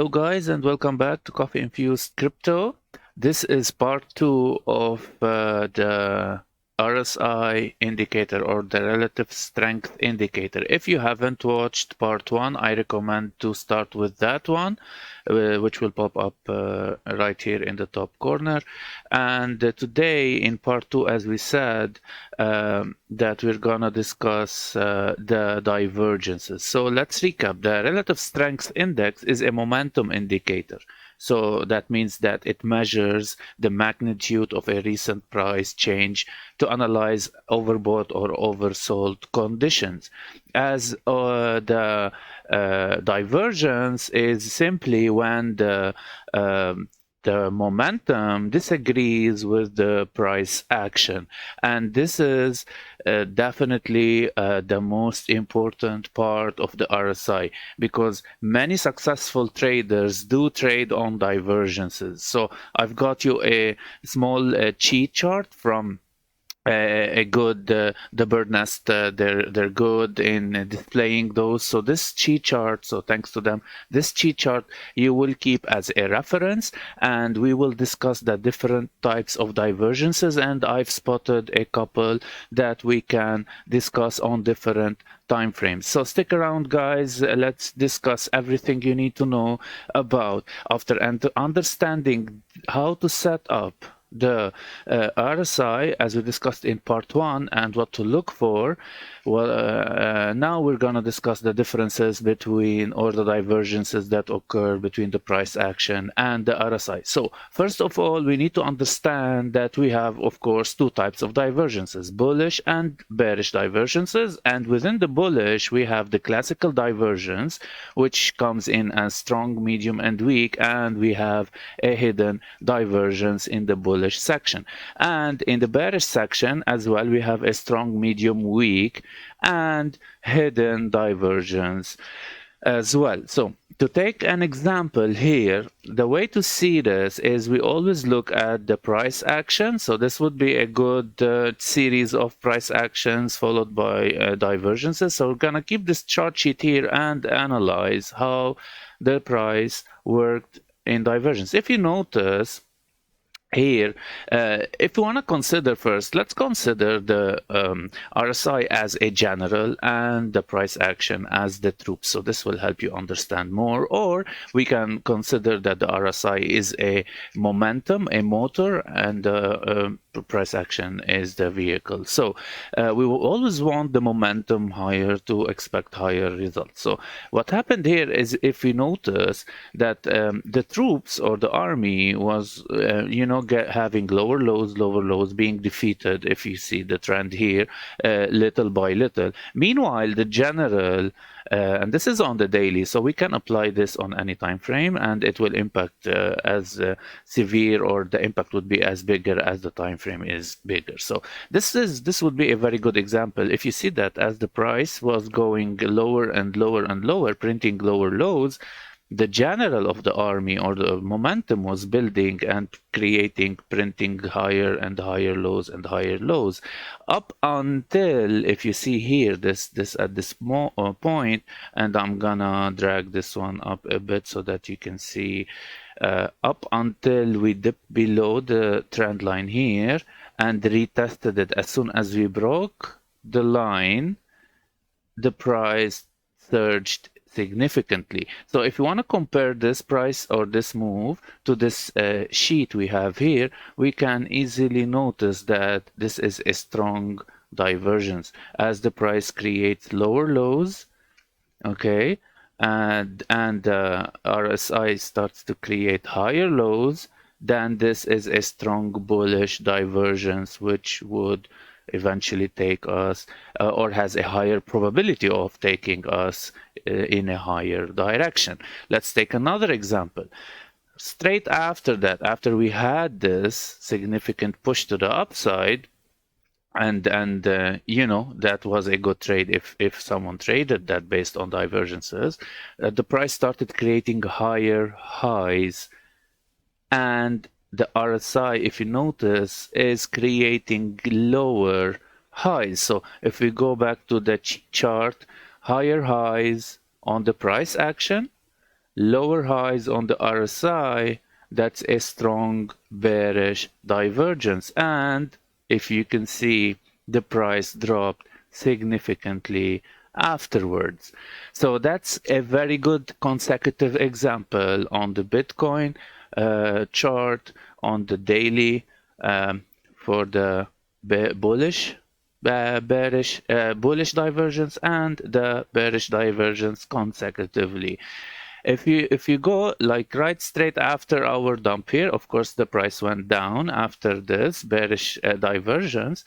Hello guys and welcome back to Coffee Infused Crypto. This is part 2 of the RSI indicator or the relative strength indicator. If you haven't watched part 1, I recommend to start with that one, which will pop up right here in the top corner. And today in part 2, as we said, that we're gonna discuss the divergences. So let's recap. The relative strength index is a momentum indicator. So that means that it measures the magnitude of a recent price change to analyze overbought or oversold conditions. As the divergence is simply when the momentum disagrees with the price action, and this is definitely the most important part of the RSI, because many successful traders do trade on divergences. So I've got you a small cheat chart from a good the bird nest. They're good in displaying those. So this cheat chart, so thanks to them, this cheat chart you will keep as a reference, and we will discuss the different types of divergences, and I've spotted a couple that we can discuss on different time frames. So stick around guys, let's discuss everything you need to know about after understanding how to set up the RSI, as we discussed in part 1, and what to look for. Well, now we're going to discuss the differences between, or the divergences that occur between the price action and the RSI. So first of all, we need to understand that we have, of course, two types of divergences: bullish and bearish divergences. And within the bullish, we have the classical divergence, which comes in as strong, medium, and weak, and we have a hidden divergence in the bullish section. And in the bearish section as well, we have a strong, medium, weak, and hidden divergence as well. So to take an example here, the way to see this is we always look at the price action. So this would be a good series of price actions followed by divergences. So we're gonna keep this chart sheet here and analyze how the price worked in divergence. If you notice here, if you want to consider first, let's consider the RSI as a general and the price action as the troops. So this will help you understand more. Or we can consider that the RSI is a momentum, a motor, and the price action is the vehicle. So we will always want the momentum higher to expect higher results. So what happened here is, if we notice that the troops or the army was, having lower lows, being defeated, if you see the trend here, little by little. Meanwhile, the general, and this is on the daily, so we can apply this on any time frame, and it will impact as severe, or the impact would be as bigger as the time frame is bigger. So this would be a very good example. If you see that as the price was going lower and lower and lower, printing lower lows, the general of the army, or the momentum, was building and printing higher and higher lows and higher lows, up until, if you see here, this at this point, and I'm gonna drag this one up a bit so that you can see, up until we dip below the trend line here and retested it. As soon as we broke the line, the price surged significantly. So if you want to compare this price or this move to this sheet we have here, we can easily notice that this is a strong divergence as the price creates lower lows, okay, and RSI starts to create higher lows. Then this is a strong bullish divergence, which would eventually take us, or has a higher probability of taking us in a higher direction. Let's take another example. Straight after that, after we had this significant push to the upside, and that was a good trade if someone traded that based on divergences, the price started creating higher highs, and the RSI, if you notice, is creating lower highs. So if we go back to the chart, higher highs on the price action, lower highs on the RSI, that's a strong bearish divergence. And if you can see, the price dropped significantly afterwards. So that's a very good consecutive example on the Bitcoin chart, on the daily, for the bullish bullish divergence and the bearish divergence consecutively. If you go like right straight after our dump here, of course the price went down after this bearish divergence.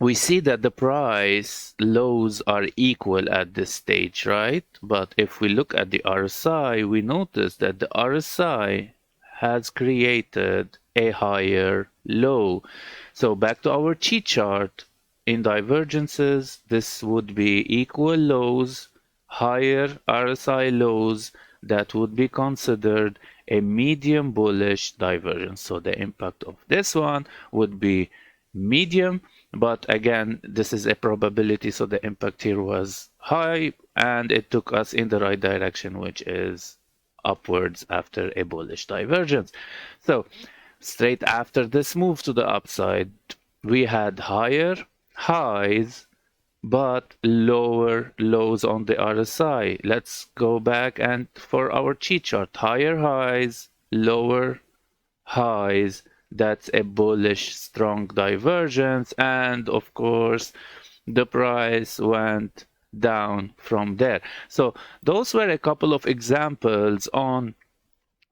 We see that the price lows are equal at this stage, right? But if we look at the RSI, we notice that the RSI has created a higher low. So back to our Chi chart, in divergences, this would be equal lows, higher RSI lows, that would be considered a medium bullish divergence. So the impact of this one would be medium, but again, this is a probability, so the impact here was high, and it took us in the right direction, which is upwards after a bullish divergence. So straight after this move to the upside, we had higher highs but lower lows on the RSI. Let's go back and for our Chi chart, higher highs, lower highs, that's a bullish strong divergence, and of course the price went down from there. So those were a couple of examples on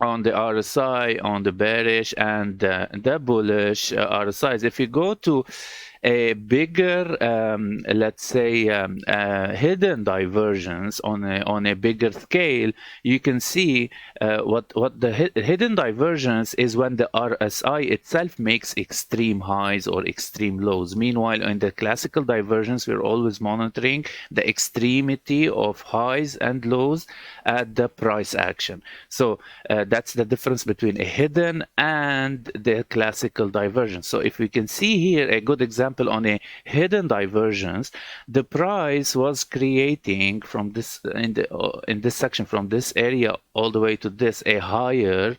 the RSI, on the bearish and the bullish RSIs. If you go to a bigger, let's say, hidden divergence on a bigger scale, you can see what the hidden divergence is when the RSI itself makes extreme highs or extreme lows. Meanwhile, in the classical divergence, we're always monitoring the extremity of highs and lows at the price action. So that's the difference between a hidden and the classical divergence. So if we can see here a good example on a hidden divergence, the price was creating from this in this section, from this area all the way to this, a higher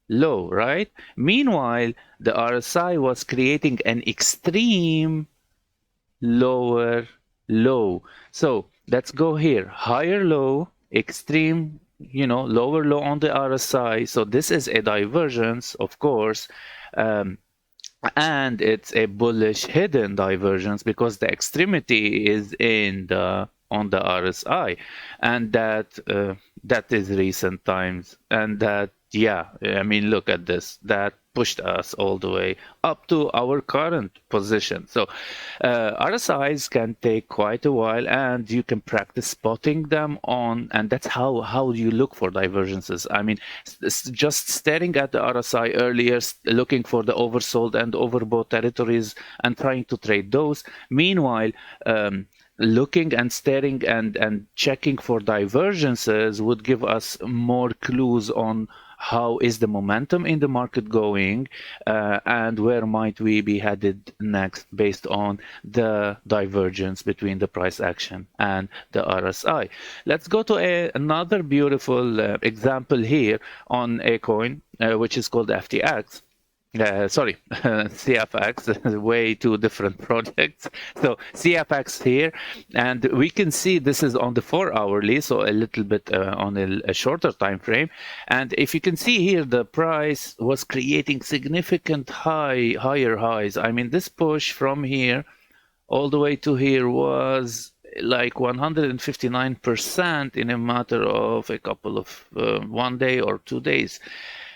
low, right? Meanwhile, the RSI was creating an extreme lower low. So let's go here, higher low, extreme, lower low on the RSI. So this is a divergence, of course, and it's a bullish hidden divergence because the extremity is on the RSI, and that is recent times, and that, yeah, I mean, look at this, that pushed us all the way up to our current position. So RSIs can take quite a while, and you can practice spotting them on, and that's how you look for divergences. I mean, just staring at the RSI earlier, looking for the oversold and overbought territories and trying to trade those. Meanwhile, looking and staring and checking for divergences would give us more clues on how is the momentum in the market going, and where might we be headed next based on the divergence between the price action and the RSI. Let's go to another beautiful example here on a coin, which is called FTX. Sorry, CFX, way two different projects. So CFX here, and we can see this is on the 4-hourly, so a little bit on a shorter time frame. And if you can see here, the price was creating significant higher highs. I mean, this push from here all the way to here was like 159% in a matter of a couple of 1 day or 2 days.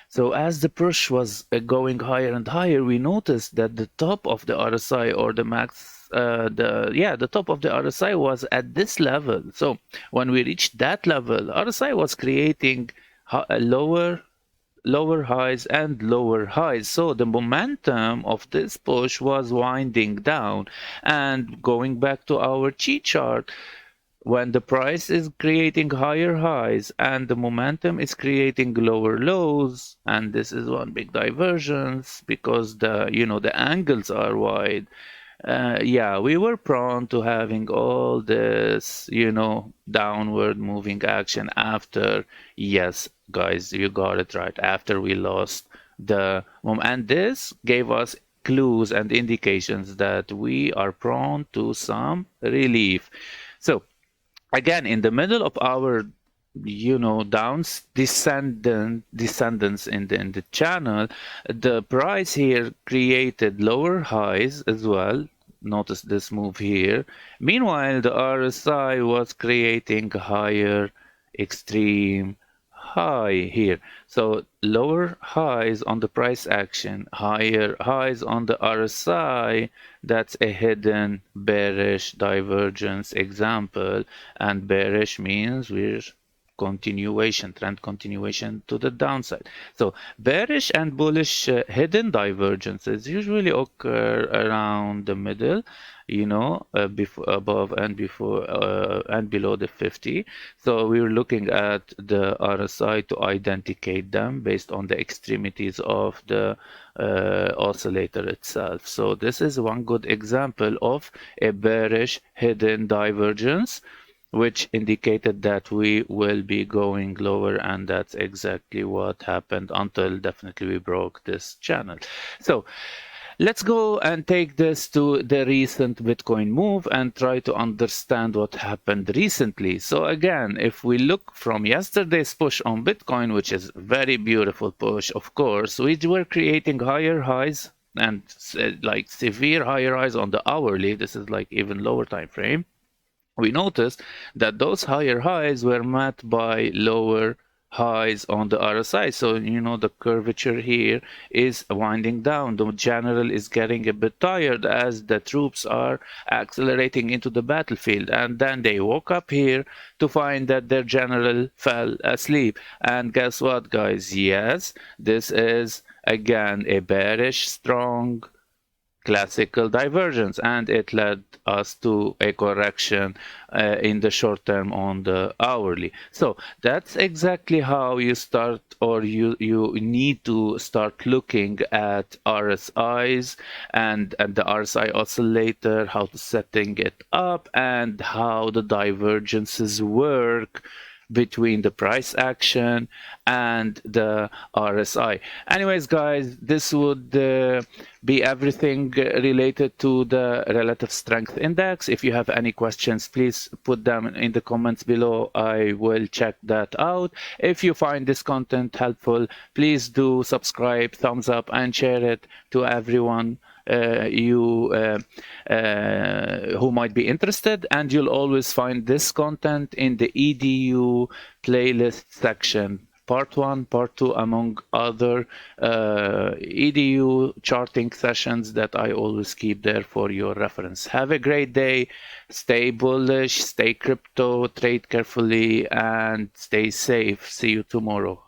So as the push was going higher and higher, we noticed that the top of the RSI, or the max, the top of the RSI was at this level. So when we reached that level, RSI was creating lower highs and lower highs. So the momentum of this push was winding down. And going back to our Chi chart, when the price is creating higher highs and the momentum is creating lower lows, and this is one big divergence because the angles are wide, yeah, we were prone to having all this, downward moving action after, yes, guys, you got it right, after we lost the moment. And this gave us clues and indications that we are prone to some relief. So, again, in the middle of our downs descendants in the channel, the price here created lower highs as well. Notice this move here. Meanwhile, the RSI was creating a higher extreme high here. So lower highs on the price action, higher highs on the RSI. That's a hidden bearish divergence example. And bearish means we're trend continuation to the downside. So bearish and bullish hidden divergences usually occur around the middle, above and before and below the 50. So we were looking at the RSI to identify them based on the extremities of the oscillator itself. So this is one good example of a bearish hidden divergence, which indicated that we will be going lower, and that's exactly what happened until definitely we broke this channel. So let's go and take this to the recent Bitcoin move and try to understand what happened recently. So again, if we look from yesterday's push on Bitcoin, which is a very beautiful push, of course, we were creating higher highs and like severe higher highs on the hourly. This is like even lower time frame. We noticed that those higher highs were met by lower highs on the RSI. So, the curvature here is winding down. The general is getting a bit tired as the troops are accelerating into the battlefield. And then they woke up here to find that their general fell asleep. And guess what, guys? Yes, this is again a bearish, strong, classical divergence, and it led us to a correction in the short term on the hourly. So that's exactly how you start, or you need to start looking at RSIs and the RSI oscillator, how to setting it up, and how the divergences work between the price action and the RSI. Anyways, guys, this would be everything related to the relative strength index. If you have any questions, please put them in the comments below. I will check that out. If you find this content helpful, please do subscribe, thumbs up, and share it to everyone who might be interested, and you'll always find this content in the EDU playlist section. Part 1, Part 2, among other EDU charting sessions that I always keep there for your reference. Have a great day. Stay bullish, stay crypto, trade carefully, and stay safe. See you tomorrow.